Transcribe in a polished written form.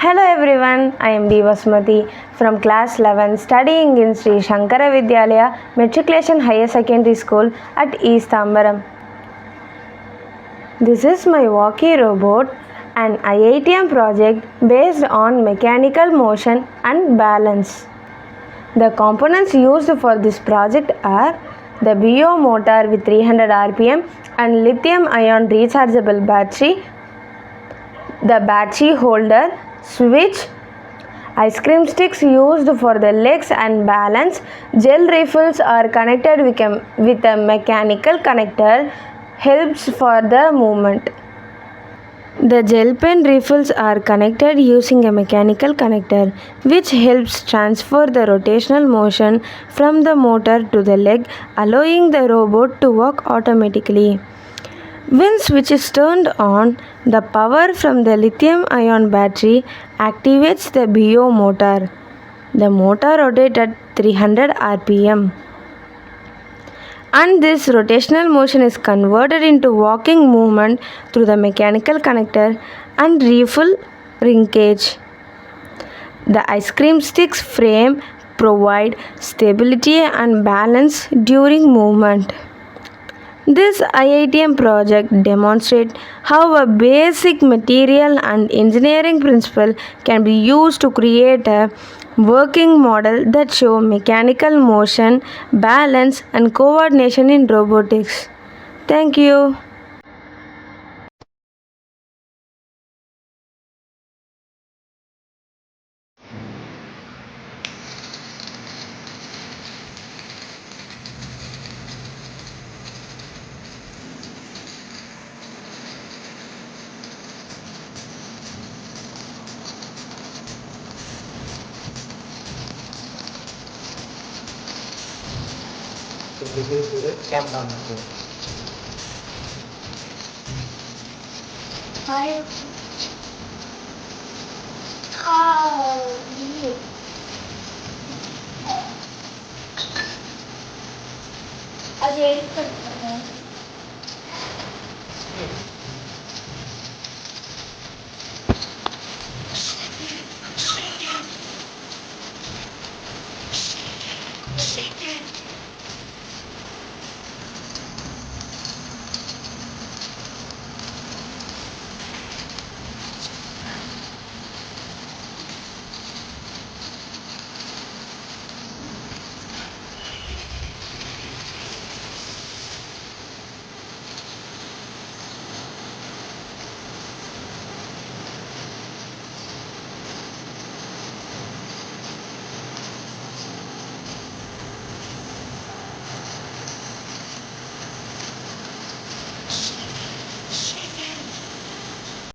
Hello everyone, I am Vasumathi from class 11 studying in Sri Shankara Vidyalaya Matriculation Higher Secondary School at East Tambaram. This is my walkie robot, an IITM project based on mechanical motion and balance. The components used for this project are the BO motor with 300 RPM and lithium ion rechargeable battery, the battery holder, switch, ice cream sticks used for the legs and balance, gel refills are connected with a mechanical connector, helps for the movement. The gel pen refills are connected using a mechanical connector, which helps transfer the rotational motion from the motor to the leg, allowing the robot to work automatically. When switch is turned on, the power from the lithium-ion battery activates the BO motor. The motor rotates at 300 RPM. And this rotational motion is converted into walking movement through the mechanical connector and refill ring cage. The ice cream sticks frame provide stability and balance during movement. This IITM project demonstrates how a basic material and engineering principle can be used to create a working model that shows mechanical motion, balance, and coordination in robotics. Thank you. అది